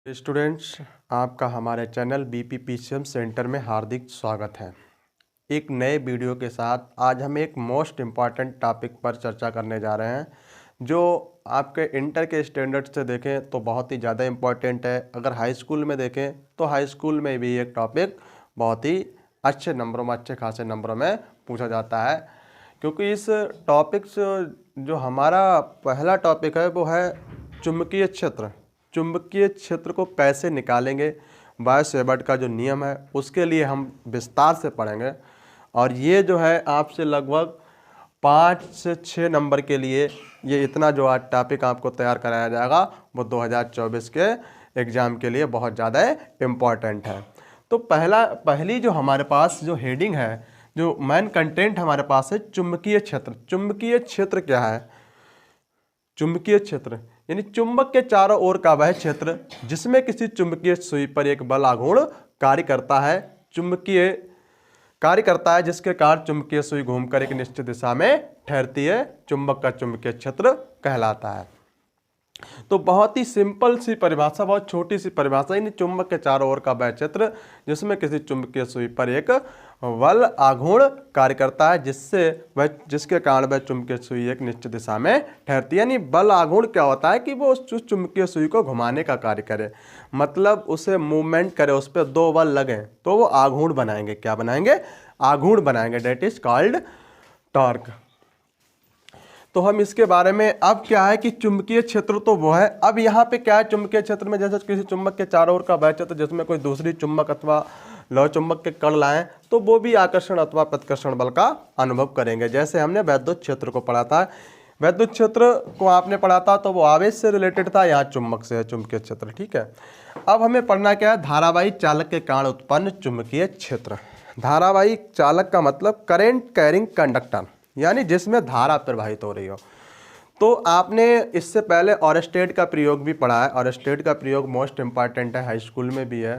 Students, आपका हमारे channel बीपीपीसीएम centre में हार्दिक स्वागत है। एक नए वीडियो के साथ आज हम एक मोस्ट इम्पॉर्टेंट टॉपिक पर चर्चा करने जा रहे हैं, जो आपके इंटर के स्टैंडर्ड से देखें तो बहुत ही ज़्यादा इम्पॉर्टेंट है। अगर हाई स्कूल में देखें तो हाई स्कूल में भी एक टॉपिक बहुत ही अच्छे नंबरों में, अच्छे खासे नंबरों में पूछा जाता है, क्योंकि इस टॉपिक से जो हमारा पहला टॉपिक है वो है चुंबकीय क्षेत्र। चुंबकीय क्षेत्र को कैसे निकालेंगे, बायो-सेवर्ट का जो नियम है उसके लिए हम विस्तार से पढ़ेंगे। और ये जो है आपसे लगभग 5 से 6 नंबर के लिए ये इतना जो आज टॉपिक आपको तैयार कराया जाएगा वो 2024 के एग्ज़ाम के लिए बहुत ज़्यादा इम्पॉर्टेंट है। तो पहली जो हमारे पास जो हेडिंग है, जो मेन कंटेंट हमारे पास है चुंबकीय क्षेत्र। चुंबकीय क्षेत्र क्या है? चुंबकीय क्षेत्र यानी चुंबक के चारों ओर का वह क्षेत्र जिसमें किसी चुंबकीय सुई पर एक बल आघूर्ण कार्य करता है। चुंबकीय कार्य करता है जिसके कारण चुंबकीय सुई घूमकर एक निश्चित दिशा में ठहरती है, चुंबक का चुंबकीय क्षेत्र कहलाता है। तो बहुत ही सिंपल सी परिभाषा, बहुत छोटी सी परिभाषा, यानी चुंबक के चारों ओर का वह क्षेत्र जिसमें किसी चुंबकीय सुई पर एक बल आघूर्ण कार्य करता है जिसके कारण वह चुंबकीय सुई एक निश्चित दिशा में ठहरती है। यानी बल आघूर्ण क्या होता है कि वो उस चुंबकीय सुई को घुमाने का कार्य करे, मतलब उसे मूवमेंट करे, उस पर 2 बल लगे तो वो आघूर्ण बनाएंगे। क्या बनाएंगे? आघूर्ण बनाएंगे। That is called torque. तो हम इसके बारे में, अब क्या है कि चुंबकीय क्षेत्र तो वो है। अब यहाँ पे क्या है चुंबकीय क्षेत्र में, जैसे किसी चुंबक के चारों ओर का वह क्षेत्र जिसमें कोई दूसरी चुंबक अथवा लौह चुंबक के कण लाएं तो वो भी आकर्षण अथवा प्रतिकर्षण बल का अनुभव करेंगे। जैसे हमने वैद्युत क्षेत्र को पढ़ा था, वैद्युत क्षेत्र को आपने पढ़ा था तो वो आवेश से रिलेटेड था, यहाँ चुंबक से है चुंबकीय क्षेत्र। ठीक है, अब हमें पढ़ना क्या है? धारावाही चालक के कारण उत्पन्न चुंबकीय क्षेत्र। धारावाही चालक का मतलब करेंट कैरिंग कंडक्टर, यानी जिसमें धारा प्रवाहित हो रही हो। तो आपने इससे पहले ऑरेस्टेड का प्रयोग भी पढ़ा है। ऑरेस्टेड का प्रयोग मोस्ट इम्पॉर्टेंट है, हाई स्कूल में भी है।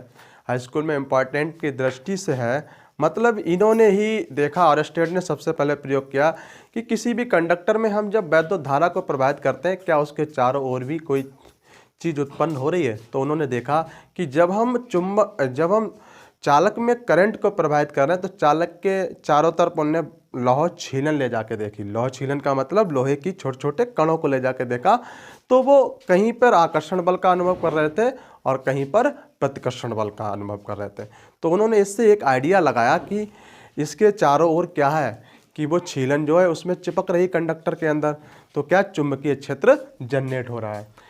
हाई स्कूल में इम्पॉर्टेंट की दृष्टि से है, मतलब इन्होंने ही देखा, ऑरेस्टेड ने सबसे पहले प्रयोग किया कि किसी भी कंडक्टर में हम जब वैद्युत धारा को प्रवाहित करते हैं क्या उसके चारों ओर भी कोई चीज़ उत्पन्न हो रही है। तो उन्होंने देखा कि जब हम चालक में करंट को प्रवाहित कर रहे हैं तो चालक के चारों तरफ उन्होंने लौह छीलन ले जाके देखी। लौह छीलन का मतलब लोहे की छोटे छोटे कणों को ले जाके देखा, तो वो कहीं पर आकर्षण बल का अनुभव कर रहे थे और कहीं पर प्रतिकर्षण बल का अनुभव कर रहे थे। तो उन्होंने इससे एक आइडिया लगाया कि इसके चारों ओर क्या है कि वो छीलन जो है उसमें चिपक रही कंडक्टर के अंदर, तो क्या चुंबकीय क्षेत्र जनरेट हो रहा है।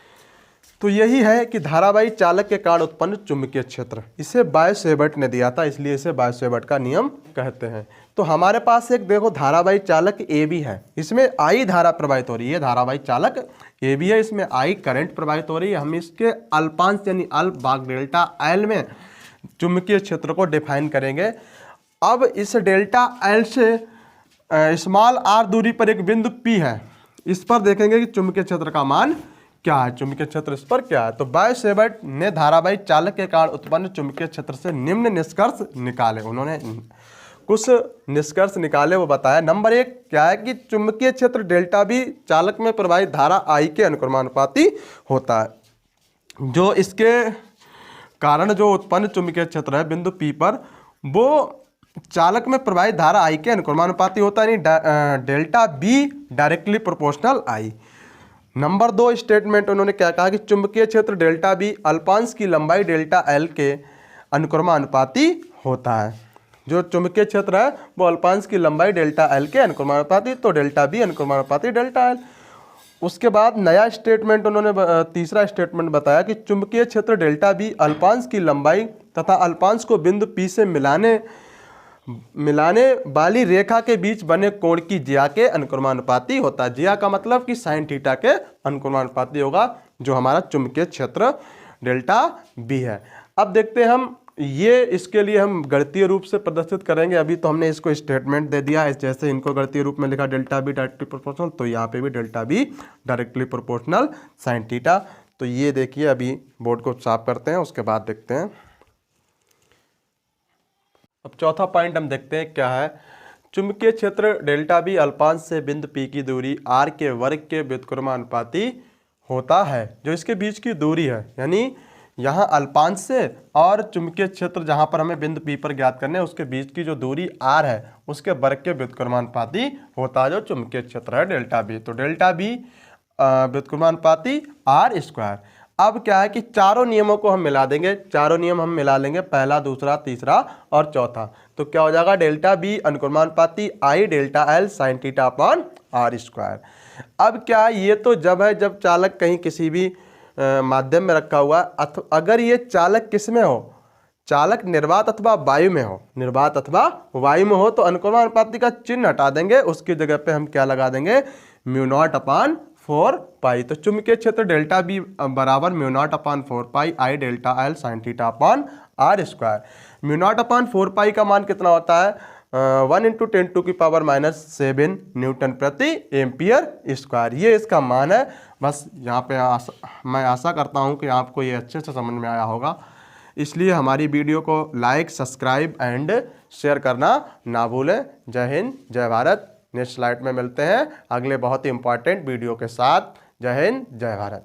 तो यही है कि धारावाही चालक के कारण उत्पन्न चुंबकीय क्षेत्र। इसे बायो-सेवर्ट ने दिया था, इसलिए इसे बायो-सेवर्ट का नियम कहते हैं। तो हमारे पास एक देखो धारावाही चालक ए भी है, इसमें आई धारा प्रवाहित हो रही है। धारावाही चालक ए भी है, इसमें आई करंट प्रवाहित हो रही है। हम इसके अल्पांश यानी अल्प भाग डेल्टा एल में चुंबकीय क्षेत्र को डिफाइन करेंगे। अब इस डेल्टा एल से स्मॉल आर दूरी पर एक बिंदु पी है, इस पर देखेंगे कि चुंबकीय क्षेत्र का मान क्या है, चुंबकीय क्षेत्र इस पर क्या है। तो बायो-सेवर्ट ने धारावाही चालक के कारण उत्पन्न चुंबकीय क्षेत्र से निम्न निष्कर्ष निकाले। उन्होंने कुछ निष्कर्ष निकाले, वो बताया। नंबर 1 क्या है कि चुंबकीय क्षेत्र डेल्टा बी चालक में प्रवाहित धारा आई के अनुक्रमानुपाती होता है। जो इसके कारण जो उत्पन्न चुंबकीय क्षेत्र है बिंदु पी पर, वो चालक में प्रवाहित धारा आई के अनुक्रमानुपाती होता है, यानी delta be directly proportional I. Number 2 statement उन्होंने क्या कहा कि चुंबकीय क्षेत्र डेल्टा बी अल्पांश की लंबाई डेल्टा एल के अनुक्रमानुपाती होता है। जो चुंबकीय क्षेत्र है वो अल्पांश की लंबाई डेल्टा एल के अनुक्रमानुपाती, तो डेल्टा बी अनुक्रमानुपाती डेल्टा एल। उसके बाद नया स्टेटमेंट उन्होंने तीसरा स्टेटमेंट बताया कि चुंबकीय क्षेत्र डेल्टा बी अल्पांश की लंबाई तथा अल्पांश को बिंदु पी से मिलाने वाली रेखा के बीच बने कोण की ज्या के अनुक्रमानुपाती होता है। ज्या का मतलब कि साइन थीटा के अनुक्रमानुपाती होगा जो हमारा चुंबकीय क्षेत्र डेल्टा बी है। अब देखते हैं हम ये, इसके लिए हम गणितीय रूप से प्रदर्शित करेंगे। अभी तो हमने इसको स्टेटमेंट दे दिया है, जैसे इनको गणितीय रूप में लिखा डेल्टा बी डायरेक्टली प्रोपोर्शनल, तो यहाँ पे भी delta be directly proportional sine theta. तो ये देखिए, अभी बोर्ड को साफ करते हैं, उसके बाद देखते हैं। अब चौथा पॉइंट हम देखते हैं क्या है। चुंबकीय क्षेत्र डेल्टा बी अल्पांश से बिंदु पी की दूरी आर के वर्ग के व्युत्क्रमानुपाती होता है। जो इसके बीच की दूरी है, यानी यहाँ अल्पांश से और चुंबकीय क्षेत्र जहाँ पर हमें बिंदु P पर ज्ञात करने उसके बीच की जो दूरी r है उसके वर्ग के व्युत्क्रमानुपाती होता है जो चुंबकीय क्षेत्र है डेल्टा बी। तो डेल्टा बी व्युत्क्रमानुपाती r स्क्वायर। अब क्या है कि चारों नियमों को हम मिला देंगे, चारों नियम हम मिला लेंगे, पहला दूसरा तीसरा और चौथा। तो क्या हो जाएगा, डेल्टा बी अनुक्रमानुपाती I delta L sine theta upon R square. अब क्या है, ये तो जब है जब चालक कहीं किसी भी माध्यम में रखा हुआ अगर ये चालक किस में हो, चालक निर्वात अथवा वायु में हो, निर्वात अथवा वायु में हो तो अनुक्रमानुपाती का चिन्ह हटा देंगे, उसकी जगह पे हम क्या लगा देंगे, म्यू नॉट अपान 4 पाई। तो चुंबकीय क्षेत्र डेल्टा बी बराबर mu naught upon 4 pi I delta L sine theta upon R square. Mu naught upon 4 pi का मान कितना होता है, 1 × 10⁻⁷ न्यूटन प्रति एम्पियर स्क्वायर। ये इसका मान है। बस यहाँ पे मैं आशा करता हूँ कि आपको ये अच्छे से समझ में आया होगा, इसलिए हमारी वीडियो को लाइक, सब्सक्राइब एंड शेयर करना ना भूलें। जय हिंद, जय भारत। नेक्स्ट स्लाइड में मिलते हैं अगले बहुत ही इंपॉर्टेंट वीडियो के साथ। जय हिंद, जय भारत।